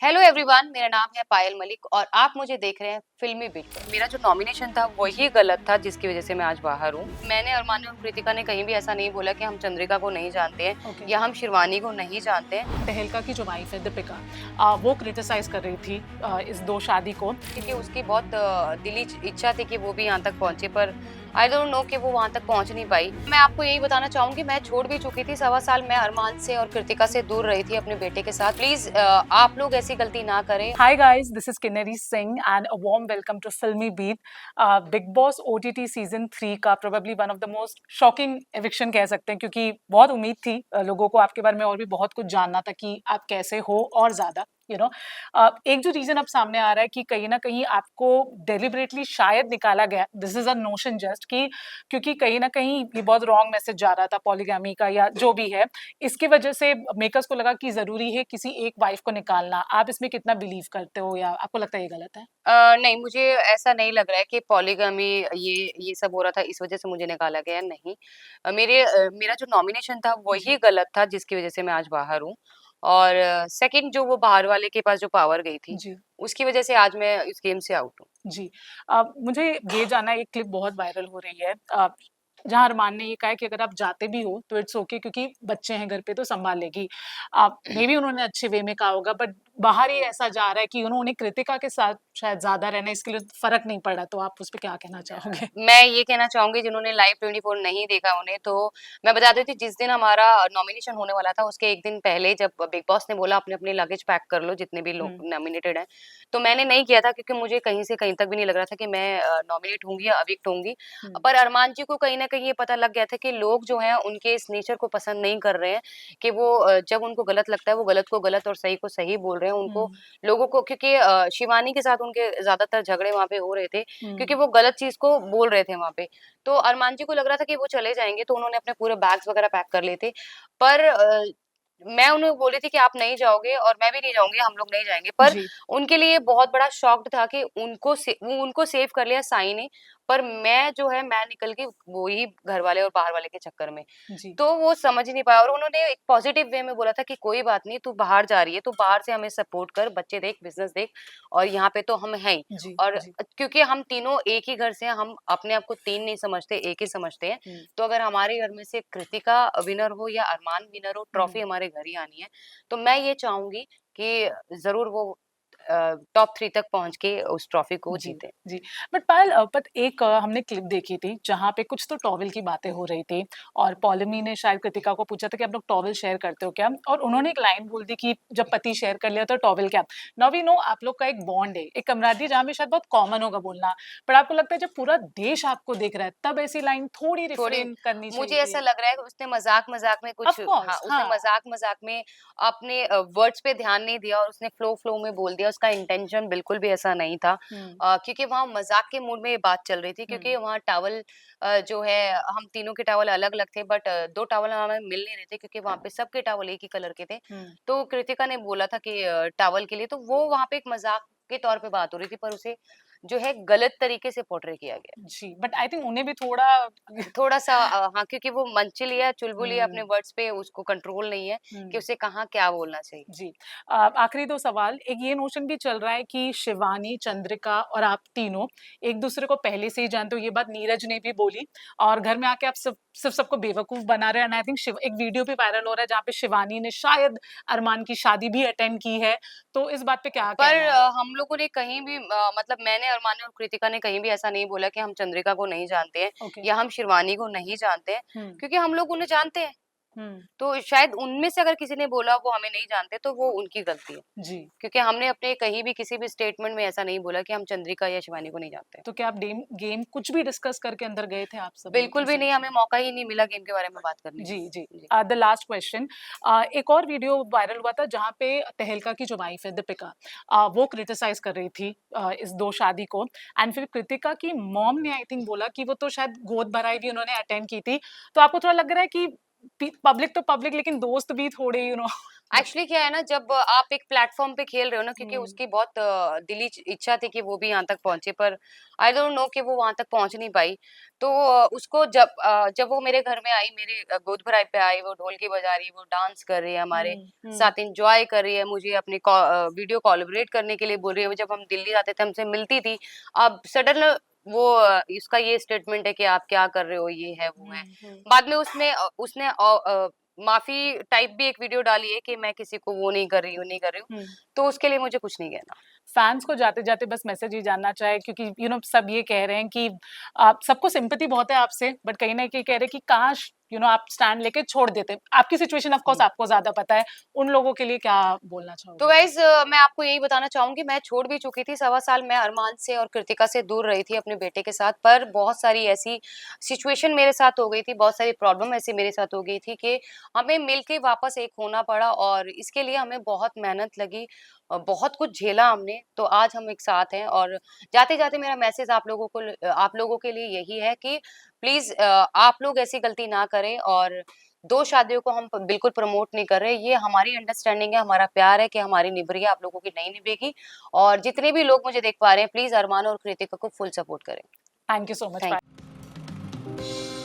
Hello everyone, मेरा नाम है पायल मलिक और आप मुझे देख रहे हैं फिल्मी बीट पर। मेरा जो नॉमिनेशन था वही गलत था जिसकी वजह से मैं आज बाहर हूँ। मैंने अरमान और कृतिका ने कहीं भी ऐसा नहीं बोला कि हम चंद्रिका को नहीं जानते हैं ओके। या हम शिवानी को नहीं जानते हैं, तहेलका की जो वाइफ है दीपिका, वो क्रिटिसाइज कर रही थी इस दो शादी को। क्योंकि उसकी बहुत दिली इच्छा थी कि वो भी यहाँ तक पहुंचे, पर आई डोंट नो कि वो वहां तक पहुंच नहीं पाई। मैं आपको यही बताना चाहूंगी, मैं छोड़ भी चुकी थी। 1.25 साल मैं अरमान से और कृतिका से दूर रही थी अपने बेटे के साथ। प्लीज आप लोग ऐसी गलती ना करें। Hi guys, this is Kinnari Singh and a warm welcome to Filmibeat. Bigg Boss OTT season 3 का probably one of the most shocking eviction कह सकते हैं, क्योंकि बहुत उम्मीद थी लोगों को आपके बारे में और भी बहुत कुछ जानना था कि आप कैसे हो और ज्यादा एक जो रीजन अब सामने आ रहा है कि कहीं ना कहीं आपको डेलिबरेटली शायद निकाला गया, this is a notion just कि क्योंकि कहीं ना कहीं ये बहुत रॉन्ग मैसेज जा रहा था पॉलीगैमी का या जो भी है, इसकी वजह से मेकर्स को लगा कि जरूरी है किसी एक वाइफ को निकालना। आप इसमें कितना बिलीव करते हो या आपको लगता है ये गलत है? नहीं, मुझे ऐसा नहीं लग रहा है कि पॉलीगमी ये सब हो रहा था इस वजह से मुझे निकाला गया, नहीं। मेरा जो नॉमिनेशन था जी वही गलत था जिसकी वजह से मैं आज बाहर हूँ। और सेकंड जो वो बाहर वाले के पास जो पावर गई थी, जी उसकी वजह से आज मैं इस गेम से आउट हूँ। जी। मुझे ये जानना है, एक क्लिप बहुत वायरल हो रही है जहाँ अरमान ने ये कहा है कि अगर आप जाते भी हो तो इट्स ओके, क्योंकि बच्चे हैं घर पे तो संभाल लेगी। मे बी उन्होंने अच्छे वे में कहा होगा, बट बाहर ही ऐसा जा रहा है कि उन्होंने कृतिका के साथ शायद ज्यादा रहना, इसके लिए फर्क नहीं पड़ा। तो आप उस पर क्या कहना चाहोगे? मैं ये कहना चाहूँगी, जिन्होंने लाइव 24 नहीं देखा उन्हें तो मैं बता देती हूँ, जिस दिन हमारा नॉमिनेशन होने वाला था उसके 1 दिन पहले जब बिग बॉस ने बोला अपने-अपने लगेज पैक कर लो जितने भी लोग हम्म नॉमिनेटेड हैं, तो मैंने नहीं किया था क्योंकि मुझे कहीं से कहीं तक भी नहीं लग रहा था कि मैं नॉमिनेट होंगी या एविक्ट होंगी। हम्म पर अरमान जी को कहीं न कहीं ये पता लग गया था कि लोग जो हैं उनके इस नेचर को पसंद नहीं कर रहे हैं कि वो जब उनको गलत लगता है वो गलत को गलत और सही को सही बोल रहे हैं। उनको हम्म लोगों को क्योंकि शिवानी के साथ उनके ज़्यादातर झगड़े वहाँ पे हो रहे थे क्योंकि हम्म वो गलत चीज़ को बोल रहे थे वहाँ पे। तो अरमान जी को लग रहा था कि वो चले जाएँगे, तो उन्होंने अपने पूरे बैग्स वगैरह पैक कर लिए थे। पर मैं उन्हें बोल रही थी कि आप नहीं जाओगे और मैं भी नहीं जाऊँगी, हम लोग नहीं जाएँगे। पर जी उनके लिए बहुत बड़ा शॉक्ड था कि वो उनको सेव कर लिया साई ने, पर मैं जो है मैं निकल गई वही घरवाले और बाहर वाले के चक्कर में। जी तो वो समझ ही नहीं पाया और उन्होंने एक पॉजिटिव वे में बोला था कि कोई बात नहीं, तू बाहर जा रही है, तू बाहर से हमें सपोर्ट कर, बच्चे देख, बिज़नेस देख और यहाँ पे तो हम हैं ही। जी और जी। क्योंकि हम तीनों एक ही घर से हैं, हम अपने आप को 3 नहीं समझते, एक ही समझते हैं। हम्म तो अगर हमारे घर में से कृतिका विनर हो या अरमान विनर हो, ट्रॉफी हम्म हमारे घर ही आनी है। तो मैं ये चाहूँगी कि ज़रूर वो टॉप 3 तक पहुँच के उस ट्रॉफी को जी, जीते। जी। बट पायल, बट एक हमने क्लिप देखी थी जहाँ पे कुछ तो टॉवेल की बातें हो रही थी और पौलमी ने शायद कृतिका को पूछा था कि आप लोग टॉवेल शेयर करते हो क्या? और उन्होंने एक लाइन बोल दी कि जब पति शेयर कर लिया तो टॉवेल क्या? नाउ वी नो आप लोग का एक बॉन्ड है, एक कमरादरी जहाँ में शायद बहुत कॉमन होगा बोलना। पर आपको लगता है जब पूरा देश आपको देख रहा है तब ऐसी लाइन थोड़ी थोड़ी रिफ्रेन करनी मुझे चाहिए ऐसा थी? लग रहा है कि उसने मज़ाक-मज़ाक में कुछ ऑफ हाँ, कोर्स, उसने हाँ। मज़ाक-मज़ाक में अपने वर्ड्स पे ध्यान नहीं दिया और उसने फ्लो में बोल दिया, उसका इंटेंशन बिल्कुल भी ऐसा नहीं था। हुँ, क्योंकि वहाँ मज़ाक के मूड में ये बात चल रही थी हुँ, क्योंकि वहाँ टॉवल जो है हम तीनों के टॉवल अलग-अलग थे बट 2 टॉवल हमें मिल नहीं रहे थे क्योंकि वहाँ पे सबके टॉवल एक ही कलर के थे। हुँ। तो कृतिका ने बोला था कि टॉवल के लिए तो वो वहाँ पे एक मज़ाक के तौर पे बात हो रही थी पर उसे जो है गलत तरीके से पोर्ट्रे किया गया। जी, बट आई थिंक उन्हें भी थोड़ा थोड़ा-सा हाँ, क्योंकि वो मंचली है, चुलबुली है, अपने हुँ, वर्ड्स पे उसको कंट्रोल नहीं है कि हुँ। उसे कहाँ क्या बोलना चाहिए। जी। आखिरी 2 सवाल। एक ये नोशन भी चल रहा है कि शिवानी, चंद्रिका और आप तीनों एक-दूसरे को पहले से ही जानते हो, ये बात नीरज ने भी बोली और घर में आके आप सिर्फ़ सबको बेवकूफ़ बना रहे हैं। एंड आई थिंक शिव एक वीडियो भी वायरल हो रहा है जहाँ पे शिवानी ने शायद अरमान की शादी भी अटेंड की है। तो इस बात पे क्या पर कहना है? हम लोगों ने कहीं भी मतलब मैंने अरमान और कृतिका ने कहीं भी ऐसा नहीं बोला कि हम चंद्रिका को नहीं जानते हैं ओके। या हम शिवानी को नहीं जानते हैं, हुँ, क्योंकि हम लोग उन्हें जानते हैं। हुँ। तो शायद उनमें से अगर किसी ने बोला वो हमें नहीं जानते तो वो उनकी गलती है। जी। क्योंकि हमने अपने कहीं भी किसी भी स्टेटमेंट में ऐसा नहीं बोला कि हम चंद्रिका या शिवानी को नहीं जानते। तो क्या आप गेम कुछ भी डिस्कस करके अंदर गए थे आप सब लोग बिल्कुल भी नहीं, एसेंशियली? हमें मौका ही नहीं मिला गेम के बारे में बात करने का। जी, जी। जी। द लास्ट क्वेश्चन, एक और वीडियो वायरल हुआ था जहाँ पे तहेलका की जो वाइफ है दीपिका, वो क्रिटिसाइज़ कर रही थी इस 2 शादी को एंड फिर कृतिका की मॉम ने आई थिंक बोला कि वो तो शायद गोद भराई भी उन्होंने अटेंड की थी। तो आपको थोड़ा लग रहा है कि पब्लिक तो पब्लिक, लेकिन दोस्त भी थोड़े एक्चुअली क्या है ना, जब आप एक प्लेटफॉर्म पे खेल रहे हो ना, क्योंकि हम्म, उसकी बहुत दिली इच्छा थी कि वो भी यहाँ तक पहुंचे, पर आई डोंट नो कि वो वहां तक पहुंच नहीं पाई। तो उसको जब वो मेरे घर में आई, मेरे गोद भराई पे आई, वो ढोल की बजा रही है, वो डांस कर रही है, हमारे हम्म, साथ इंजॉय कर रही है, मुझे अपनी वीडियो कोलैबोरेट करने के लिए बोल रही है। जब हम दिल्ली जाते थे, हमसे मिलती थी। अब सडन वो इसका ये स्टेटमेंट है कि आप क्या कर रहे हो, ये है वो है। हम्म, बाद में उसने माफ़ी टाइप भी एक वीडियो डाली है कि मैं किसी को वो नहीं कर रही हूँ, नहीं कर रही हूँ। हम्म। तो उसके लिए मुझे कुछ नहीं कहना। फैन्स को जाते-जाते बस मैसेज ही जानना चाहे, क्योंकि सब ये कह रहे हैं कि आप सबको सिंपैथी बहुत है आपसे, बट कहीं न कहीं कह रहे हैं कि काश आप स्टैंड लेके छोड़ देते। आपकी सिचुएशन ऑफ कोर्स हुँ। आपको ज़्यादा पता है। उन लोगों के लिए क्या बोलना तो चाहोगे? गाइज़ मैं आपको यही बताना चाहूँगी, मैं छोड़ भी चुकी थी। सवा साल मैं अरमान से और कृतिका से दूर रही थी अपने बेटे के साथ, पर बहुत सारी ऐसी सिचुएशन मेरे साथ हो गई थी, बहुत सारी प्रॉब्लम ऐसी मेरे साथ हो गई थी कि हमें मिल के वापस एक होना पड़ा, और इसके लिए हमें बहुत मेहनत लगी, बहुत कुछ झेला हमने, तो आज हम एक साथ हैं। और जाते-जाते मेरा मैसेज आप लोगों के लिए यही है कि प्लीज़ आप लोग ऐसी गलती ना करें, और 2 शादियों को हम प बिल्कुल प्रमोट नहीं कर रहे। ये हमारी अंडरस्टैंडिंग है, हमारा प्यार है कि हमारी निभ रही है, आप लोगों की नहीं निभेगी। और जितने भी लोग मुझे देख पा रहे हैं, प्लीज़ अरमान और कृतिका को फुल सपोर्ट करें। Thank you so much. Thank bye.